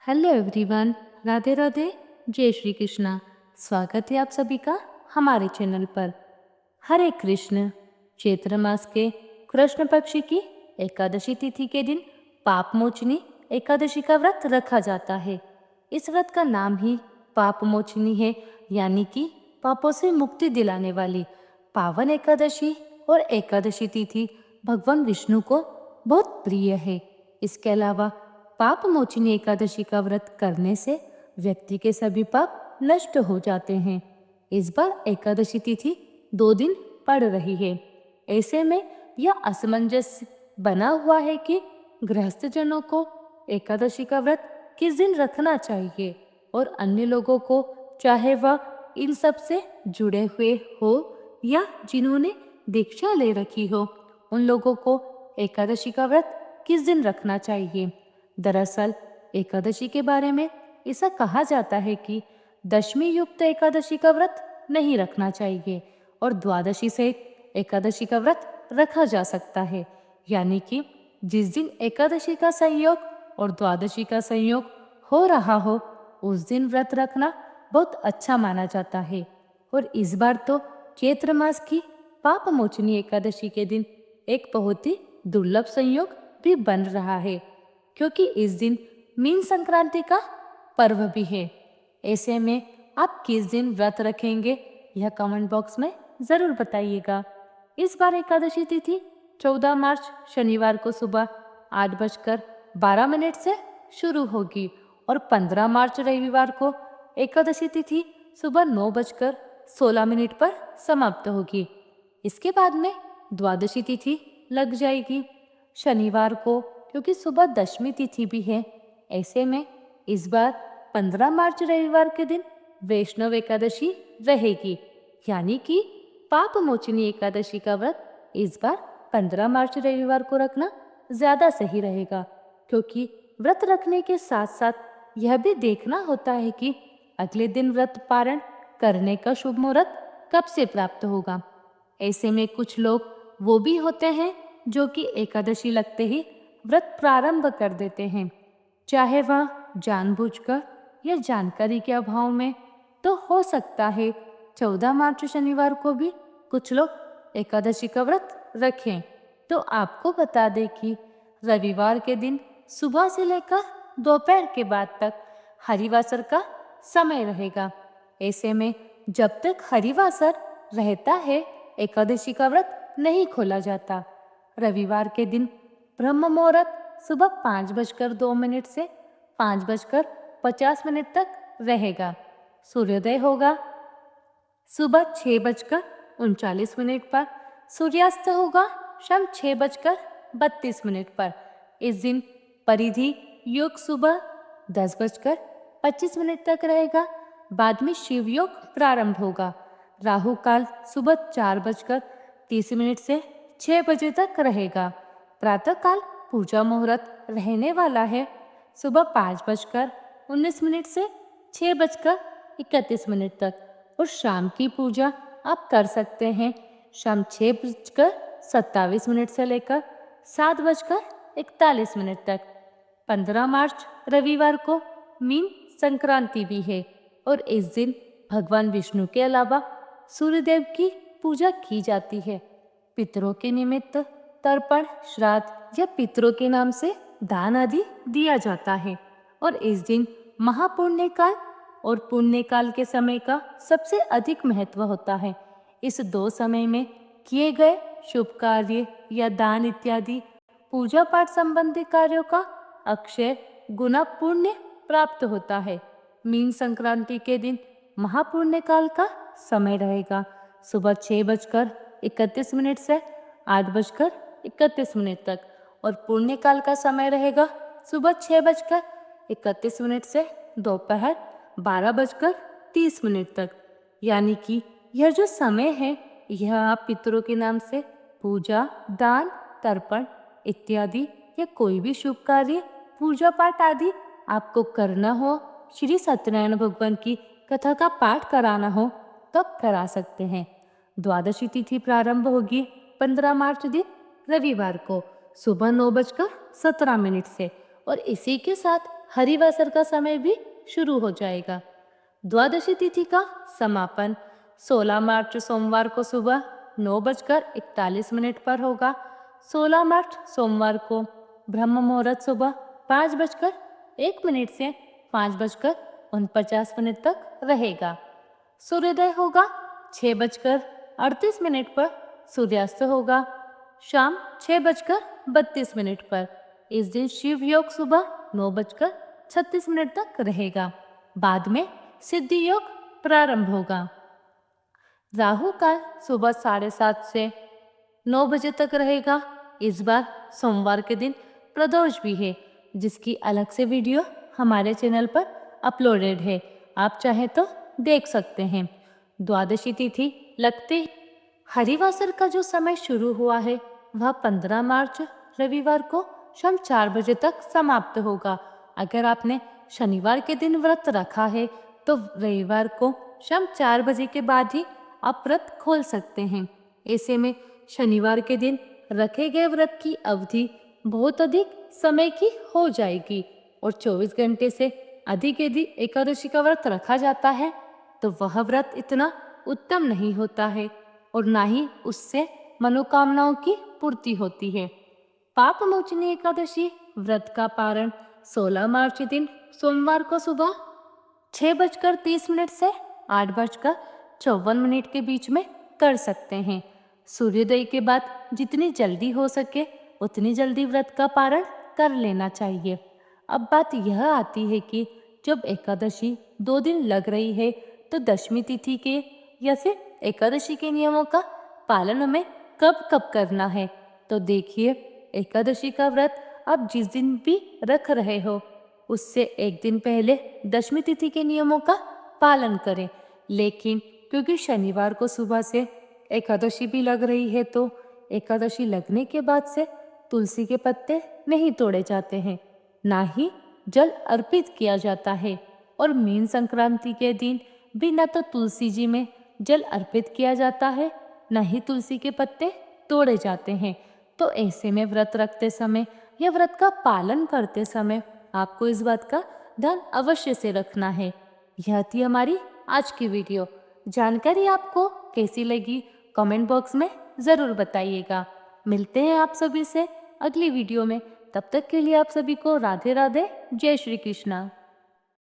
Hello everyone, Radhe Radhe, जय श्री कृष्णा। स्वागत है आप सभी का हमारे चैनल पर। हरे कृष्ण। चैत्र मास के कृष्ण पक्ष की एकादशी तिथि के दिन पाप मोचनी एकादशी का व्रत रखा जाता है। इस व्रत का नाम ही पाप मोचनी है, यानी कि पापों से मुक्ति दिलाने वाली पावन एकादशी। और एकादशी तिथि भगवान विष्णु को बहुत प्रिय है। इसके अलावा पाप मोचनी एकादशी का व्रत करने से व्यक्ति के सभी पाप नष्ट हो जाते हैं। इस बार एकादशी तिथि 2 दिन पड़ रही है। ऐसे में यह असमंजस बना हुआ है कि गृहस्थ जनों को एकादशी का व्रत किस दिन रखना चाहिए और अन्य लोगों को, चाहे वह इन सब से जुड़े हुए हो या जिन्होंने दीक्षा ले रखी हो, उन लोगों को एकादशी का व्रत किस दिन रखना चाहिए। दरअसल एकादशी के बारे में ऐसा कहा जाता है कि दशमी युक्त एकादशी का व्रत नहीं रखना चाहिए और द्वादशी से एकादशी का व्रत रखा जा सकता है, यानी कि जिस दिन एकादशी का संयोग और द्वादशी का संयोग हो रहा हो उस दिन व्रत रखना बहुत अच्छा माना जाता है। और इस बार तो चैत्र मास की पाप मोचनी एकादशी के दिन एक बहुत ही दुर्लभ संयोग भी बन रहा है, क्योंकि इस दिन मीन संक्रांति का पर्व भी है। ऐसे में आप किस दिन व्रत रखेंगे, यह कमेंट बॉक्स में जरूर बताइएगा। इस बार एकादशी तिथि 14 मार्च शनिवार को सुबह 8:12 से शुरू होगी और 15 मार्च रविवार को एकादशी तिथि सुबह 9:16 पर समाप्त होगी। इसके बाद में द्वादशी तिथि लग जाएगी शनिवार को, क्योंकि सुबह दशमी तिथि भी है। ऐसे में इस बार 15 मार्च रविवार के दिन वैष्णव एकादशी रहेगी, यानी कि पाप मोचनी एकादशी का व्रत इस बार 15 मार्च रविवार को रखना ज्यादा सही रहेगा, क्योंकि व्रत रखने के साथ साथ यह भी देखना होता है कि अगले दिन व्रत पारण करने का शुभ मुहूर्त कब से प्राप्त होगा। ऐसे में कुछ लोग वो भी होते हैं जो कि एकादशी लगते ही व्रत प्रारंभ कर देते हैं, चाहे वह जानबूझकर या जानकारी के अभाव में। तो हो सकता है 14 मार्च शनिवार को भी कुछ लोग एकादशी का व्रत रखें। तो आपको बता दें कि रविवार के दिन सुबह से लेकर दोपहर के बाद तक हरिवासर का समय रहेगा। ऐसे में जब तक हरिवासर रहता है एकादशी का व्रत नहीं खोला जाता। रविवार के दिन ब्रह्म मुहूर्त सुबह 5:02 से 5:50 तक रहेगा। सूर्योदय होगा सुबह 6:39 पर। सूर्यास्त होगा शाम 6:32 पर। इस दिन परिधि योग सुबह 10:25 तक रहेगा। बाद में शिव योग प्रारंभ होगा। राहु काल सुबह 4:30 से 6 बजे तक रहेगा। प्रातः काल पूजा मुहूर्त रहने वाला है सुबह 5:19 से 6:31 तक। और शाम की पूजा आप कर सकते हैं शाम 6:27 से लेकर 7:41 तक। 15 मार्च रविवार को मीन संक्रांति भी है और इस दिन भगवान विष्णु के अलावा सूर्यदेव की पूजा की जाती है। पितरों के निमित्त तर्पण, श्राद्ध या पितरों के नाम से दान आदि दिया जाता है। और इस दिन महापुण्य काल और पुण्य काल के समय का सबसे अधिक महत्व होता है। इस 2 समय में किए गए शुभ कार्य या दान इत्यादि पूजा पाठ संबंधी कार्यों का अक्षय गुना पुण्य प्राप्त होता है। मीन संक्रांति के दिन महापुण्य काल का समय रहेगा सुबह 6:31 से 8:31 तक और पुण्य काल का समय रहेगा सुबह 6:31 से दोपहर 12:30 तक। यानी कि यह जो समय है यह आप पितरों के नाम से पूजा, दान, तर्पण इत्यादि या कोई भी शुभ कार्य, पूजा पाठ आदि आपको करना हो, श्री सत्यनारायण भगवान की कथा का पाठ कराना हो, तब करा सकते हैं। द्वादशी तिथि प्रारंभ होगी 15 मार्च दिन रविवार को सुबह 9:17 से और इसी के साथ हरिवासर का समय भी शुरू हो जाएगा। द्वादशी तिथि का समापन 16 मार्च सोमवार को सुबह 9:41 पर होगा। 16 मार्च सोमवार को ब्रह्म मुहूर्त सुबह 5:01 से 5:49 तक रहेगा। सूर्योदय होगा 6:38 पर। सूर्यास्त होगा शाम 6:32 पर। इस दिन शिव योग सुबह 9:36 तक रहेगा। बाद में सिद्धि योग प्रारंभ होगा। राहु काल सुबह 7:30 से 9 बजे तक रहेगा। इस बार सोमवार के दिन प्रदोष भी है, जिसकी अलग से वीडियो हमारे चैनल पर अपलोडेड है, आप चाहे तो देख सकते हैं। द्वादशी तिथि लगते हरिवासर का जो समय शुरू हुआ है वह 15 मार्च रविवार को शाम 4 बजे तक समाप्त होगा। अगर आपने शनिवार के दिन व्रत रखा है तो रविवार को शाम 4 बजे के बाद ही आप व्रत खोल सकते हैं। ऐसे में शनिवार के दिन रखे गए व्रत की अवधि बहुत अधिक समय की हो जाएगी और 24 घंटे से अधिक यदि एकादशी का व्रत रखा जाता है तो वह व्रत इतना उत्तम नहीं होता है और ना ही उससे मनोकामनाओं की पूर्ति होती है। पाप मोचनी एकादशी व्रत का पारण 16 मार्च दिन सोमवार को सुबह 6:30 से 8:54 के बीच में कर सकते हैं। सूर्योदय के बाद जितनी जल्दी हो सके उतनी जल्दी व्रत का पारण कर लेना चाहिए। अब बात यह आती है कि जब एकादशी 2 दिन लग रही है तो दशमी तिथि के या फिर एकादशी के नियमों का पालन हमें कब कब करना है। तो देखिए, एकादशी का व्रत आप जिस दिन भी रख रहे हो उससे एक दिन पहले दशमी तिथि के नियमों का पालन करें। लेकिन क्योंकि शनिवार को सुबह से एकादशी भी लग रही है तो एकादशी लगने के बाद से तुलसी के पत्ते नहीं तोड़े जाते हैं, ना ही जल अर्पित किया जाता है। और मीन संक्रांति के दिन भी न तो तुलसी जी में जल अर्पित किया जाता है, न ही तुलसी के पत्ते तोड़े जाते हैं। तो ऐसे में व्रत रखते समय या व्रत का पालन करते समय आपको इस बात का ध्यान अवश्य से रखना है। यह थी हमारी आज की वीडियो। जानकारी आपको कैसी लगी कमेंट बॉक्स में ज़रूर बताइएगा। मिलते हैं आप सभी से अगली वीडियो में। तब तक के लिए आप सभी को राधे राधे, जय श्री कृष्णा।